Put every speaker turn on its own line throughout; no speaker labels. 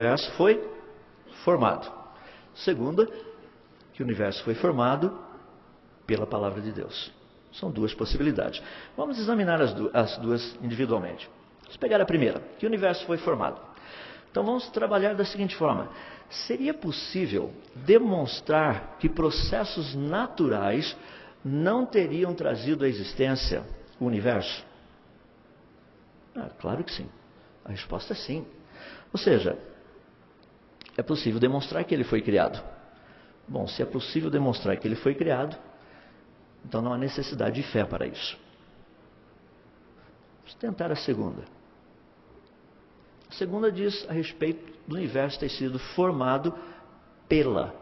universo foi formado. Segunda, que o universo foi formado pela palavra de Deus. São duas possibilidades. Vamos examinar as duas individualmente. Vamos pegar a primeira, que o universo foi formado. Então vamos trabalhar da seguinte forma. Seria possível demonstrar que processos naturais não teriam trazido à existência o universo? Claro que sim. A resposta é sim. Ou seja, é possível demonstrar que ele foi criado. Bom, se é possível demonstrar que ele foi criado, então não há necessidade de fé para isso. Vamos tentar a segunda. A segunda diz a respeito do universo ter sido formado pela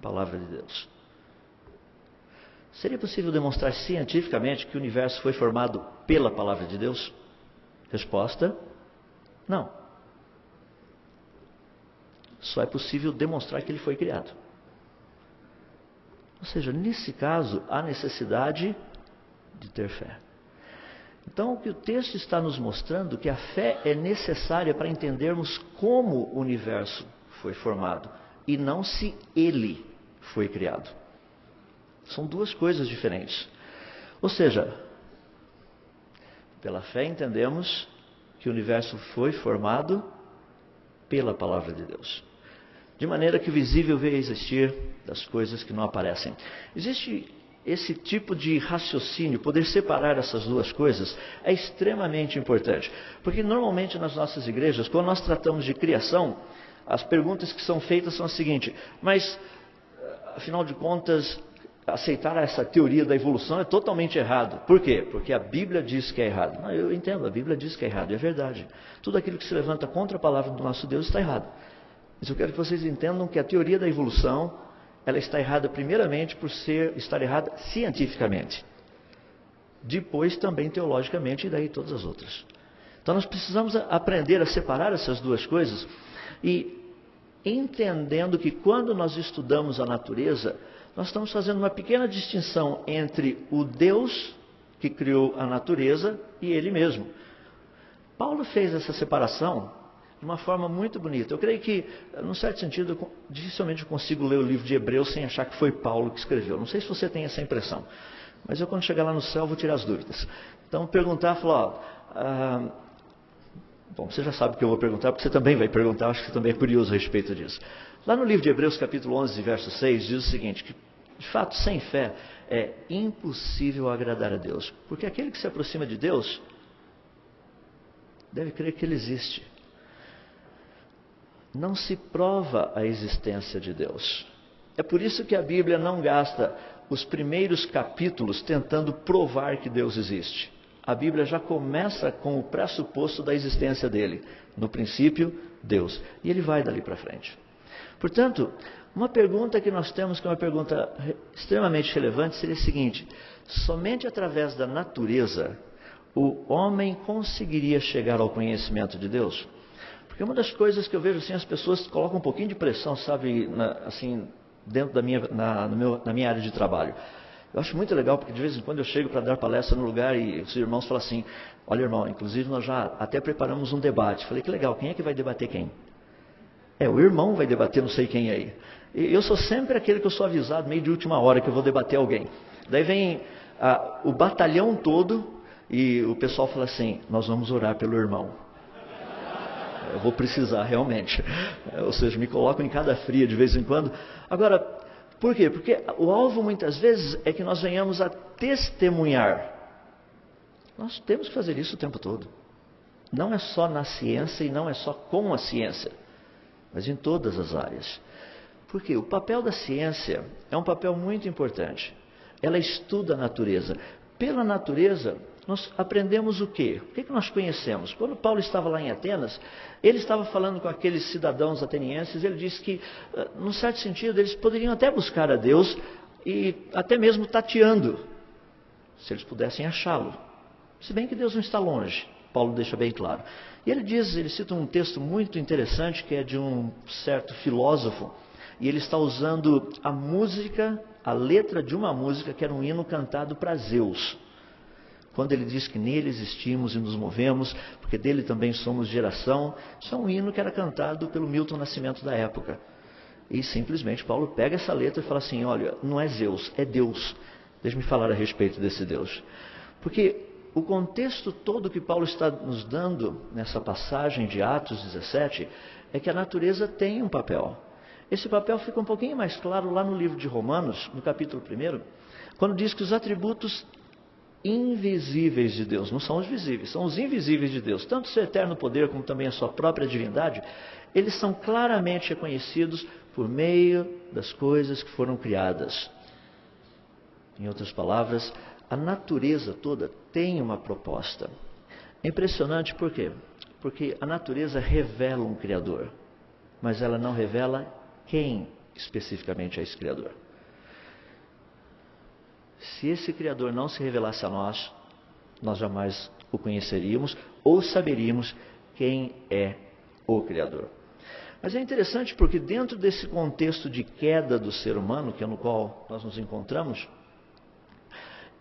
palavra de Deus. Seria possível demonstrar cientificamente que o universo foi formado pela palavra de Deus? Resposta: não. Só é possível demonstrar que ele foi criado. Ou seja, nesse caso, há necessidade de ter fé. Então, o que o texto está nos mostrando é que a fé é necessária para entendermos como o universo foi formado e não se ele foi criado. São duas coisas diferentes. Ou seja, pela fé entendemos que o universo foi formado pela palavra de Deus. De maneira que o visível veio a existir das coisas que não aparecem. Existe esse tipo de raciocínio, poder separar essas duas coisas, é extremamente importante. Porque normalmente nas nossas igrejas, quando nós tratamos de criação, as perguntas que são feitas são as seguintes: mas, afinal de contas, aceitar essa teoria da evolução é totalmente errado. Por quê? Porque a Bíblia diz que é errado. Não, eu entendo, a Bíblia diz que é errado, é verdade. Tudo aquilo que se levanta contra a palavra do nosso Deus está errado. Mas eu quero que vocês entendam que a teoria da evolução, ela está errada primeiramente por estar errada cientificamente. Depois também teologicamente e daí todas as outras. Então nós precisamos aprender a separar essas duas coisas e entendendo que quando nós estudamos a natureza, nós estamos fazendo uma pequena distinção entre o Deus que criou a natureza e Ele mesmo. Paulo fez essa separação de uma forma muito bonita. Eu creio que, num certo sentido, dificilmente eu consigo ler o livro de Hebreus sem achar que foi Paulo que escreveu. Não sei se você tem essa impressão, mas eu quando chegar lá no céu vou tirar as dúvidas. Então perguntar, falar, bom, você já sabe o que eu vou perguntar, porque você também vai perguntar, acho que você também é curioso a respeito disso. Lá no livro de Hebreus, capítulo 11, verso 6, diz o seguinte, que de fato, sem fé, é impossível agradar a Deus. Porque aquele que se aproxima de Deus, deve crer que Ele existe. Não se prova a existência de Deus. É por isso que a Bíblia não gasta os primeiros capítulos tentando provar que Deus existe. A Bíblia já começa com o pressuposto da existência dele. No princípio, Deus. E ele vai dali para frente. Portanto, uma pergunta que nós temos, que é uma pergunta extremamente relevante, seria a seguinte: somente através da natureza o homem conseguiria chegar ao conhecimento de Deus? Porque uma das coisas que eu vejo assim, as pessoas colocam um pouquinho de pressão, sabe, assim, dentro na minha área de trabalho. Eu acho muito legal, porque de vez em quando eu chego para dar palestra no lugar e os irmãos falam assim: olha, irmão, inclusive nós já até preparamos um debate. Falei, que legal, quem é que vai debater quem? O irmão vai debater não sei quem aí. E eu sou sempre aquele que eu sou avisado meio de última hora que eu vou debater alguém. Daí vem o batalhão todo e o pessoal fala assim: nós vamos orar pelo irmão. Eu vou precisar realmente. Ou seja, me colocam em cada fria de vez em quando. Agora, por quê? Porque o alvo muitas vezes é que nós venhamos a testemunhar. Nós temos que fazer isso o tempo todo. Não é só na ciência e não é só com a ciência, mas em todas as áreas. Porque o papel da ciência é um papel muito importante. Ela estuda a natureza. Pela natureza, nós aprendemos o quê? O que nós conhecemos? Quando Paulo estava lá em Atenas, ele estava falando com aqueles cidadãos atenienses, ele disse que, num certo sentido, eles poderiam até buscar a Deus e até mesmo tateando, se eles pudessem achá-lo. Se bem que Deus não está longe, Paulo deixa bem claro. E ele cita um texto muito interessante, que é de um certo filósofo, e ele está usando a música, a letra de uma música que era um hino cantado para Zeus. quando ele diz que nele existimos e nos movemos, porque dele também somos geração. Isso é um hino que era cantado pelo Milton Nascimento da época. E simplesmente Paulo pega essa letra e fala assim, olha, não é Zeus, é Deus. Deixe-me falar a respeito desse Deus. Porque o contexto todo que Paulo está nos dando nessa passagem de Atos 17 é que a natureza tem um papel. Esse papel fica um pouquinho mais claro lá no livro de Romanos, no capítulo 1, quando diz que os atributos invisíveis de Deus, não são os visíveis, são os invisíveis de Deus, tanto seu eterno poder como também a sua própria divindade, eles são claramente reconhecidos por meio das coisas que foram criadas. Em outras palavras, a natureza toda tem uma proposta. É impressionante por quê? Porque a natureza revela um Criador, mas ela não revela quem especificamente é esse Criador. Se esse Criador não se revelasse a nós, nós jamais o conheceríamos ou saberíamos quem é o Criador. Mas é interessante porque dentro desse contexto de queda do ser humano, que é no qual nós nos encontramos,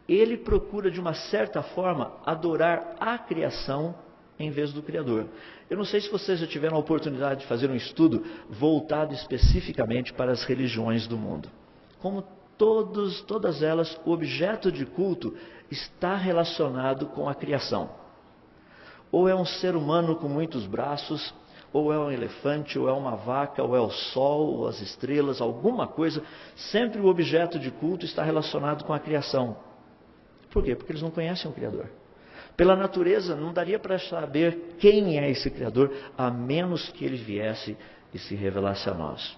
ele procura de uma certa forma adorar a criação em vez do Criador. Eu não sei se vocês já tiveram a oportunidade de fazer um estudo voltado especificamente para as religiões do mundo. Como todas elas, o objeto de culto está relacionado com a criação. Ou é um ser humano com muitos braços, ou é um elefante, ou é uma vaca, ou é o sol, ou as estrelas, alguma coisa. Sempre o objeto de culto está relacionado com a criação. Por quê? Porque eles não conhecem o Criador. Pela natureza, não daria para saber quem é esse Criador, a menos que ele viesse e se revelasse a nós.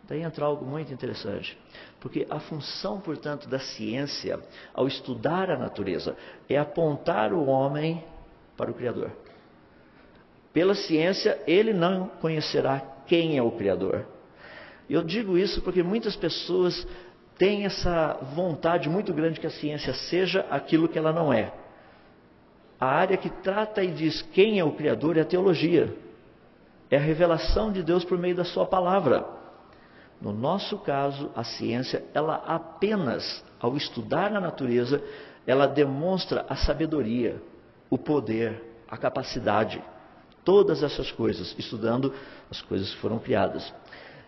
Daí entra algo muito interessante, porque a função, portanto, da ciência, ao estudar a natureza, é apontar o homem para o Criador. Pela ciência, ele não conhecerá quem é o Criador. Eu digo isso porque muitas pessoas têm essa vontade muito grande que a ciência seja aquilo que ela não é. A área que trata e diz quem é o Criador é a teologia. É a revelação de Deus por meio da sua palavra. No nosso caso, a ciência, ela apenas, ao estudar a natureza, ela demonstra a sabedoria, o poder, a capacidade. Todas essas coisas, estudando as coisas que foram criadas.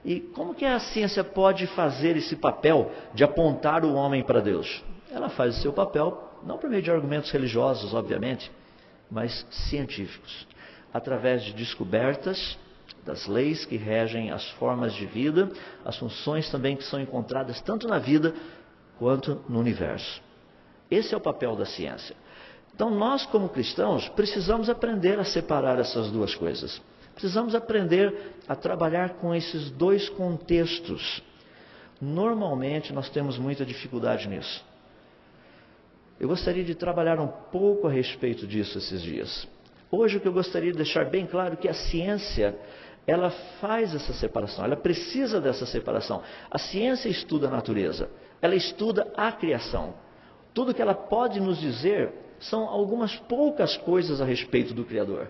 E como que a ciência pode fazer esse papel de apontar o homem para Deus? Ela faz o seu papel, não por meio de argumentos religiosos, obviamente, mas científicos. Através de descobertas das leis que regem as formas de vida, as funções também que são encontradas tanto na vida quanto no universo. Esse é o papel da ciência. Então nós, como cristãos, precisamos aprender a separar essas duas coisas. Precisamos aprender a trabalhar com esses dois contextos. Normalmente nós temos muita dificuldade nisso. Eu gostaria de trabalhar um pouco a respeito disso esses dias. Hoje o que eu gostaria de deixar bem claro é que a ciência, ela faz essa separação, ela precisa dessa separação. A ciência estuda a natureza, ela estuda a criação. Tudo que ela pode nos dizer são algumas poucas coisas a respeito do Criador.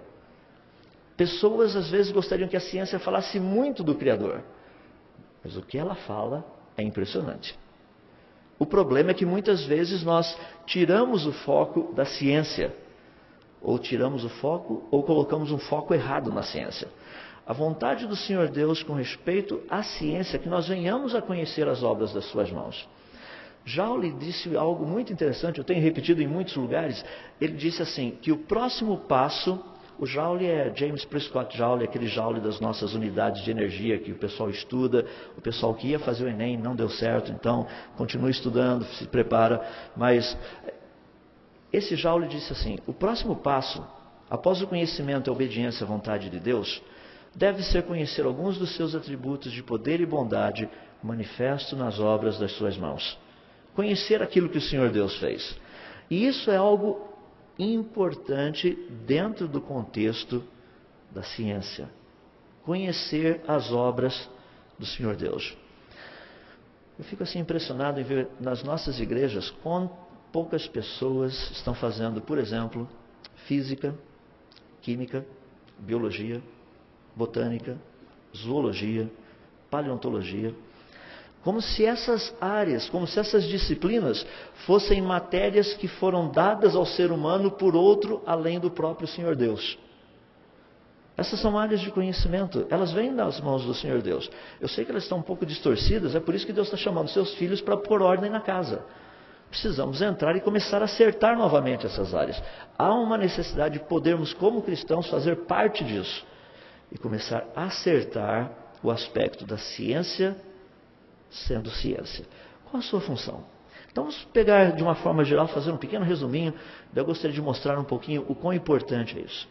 Pessoas às vezes gostariam que a ciência falasse muito do Criador, mas o que ela fala é impressionante. O problema é que muitas vezes nós tiramos o foco da ciência, ou tiramos o foco, ou colocamos um foco errado na ciência. A vontade do Senhor Deus com respeito à ciência é que nós venhamos a conhecer as obras das suas mãos. Joule disse algo muito interessante, eu tenho repetido em muitos lugares. Ele disse assim, que o próximo passo, o Joule é James Prescott Joule, aquele Joule das nossas unidades de energia que o pessoal estuda, o pessoal que ia fazer o Enem não deu certo, então continua estudando, se prepara, mas esse Joule disse assim, o próximo passo, após o conhecimento e a obediência à vontade de Deus, deve ser conhecer alguns dos seus atributos de poder e bondade manifesto nas obras das suas mãos. Conhecer aquilo que o Senhor Deus fez. E isso é algo importante dentro do contexto da ciência. Conhecer as obras do Senhor Deus. Eu fico assim impressionado em ver nas nossas igrejas quão poucas pessoas estão fazendo, por exemplo, física, química, biologia, botânica, zoologia, paleontologia. Como se essas áreas, como se essas disciplinas fossem matérias que foram dadas ao ser humano por outro além do próprio Senhor Deus. Essas são áreas de conhecimento, elas vêm das mãos do Senhor Deus. Eu sei que elas estão um pouco distorcidas, é por isso que Deus está chamando seus filhos para pôr ordem na casa. Precisamos entrar e começar a acertar novamente essas áreas. Há uma necessidade de podermos, como cristãos, fazer parte disso e começar a acertar o aspecto da ciência sendo ciência. Qual a sua função? Então vamos pegar de uma forma geral, fazer um pequeno resuminho. Eu gostaria de mostrar um pouquinho o quão importante é isso.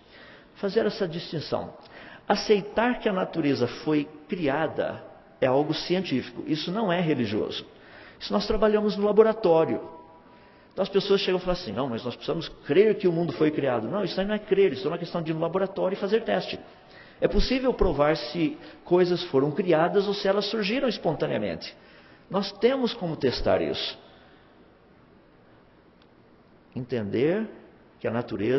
Fazer essa distinção. Aceitar que a natureza foi criada é algo científico. Isso não é religioso. Isso nós trabalhamos no laboratório. Então as pessoas chegam e falam assim, não, mas nós precisamos crer que o mundo foi criado. Não, isso aí não é crer, isso é uma questão de ir no laboratório e fazer teste. É possível provar se coisas foram criadas ou se elas surgiram espontaneamente. Nós temos como testar isso. Entender que a natureza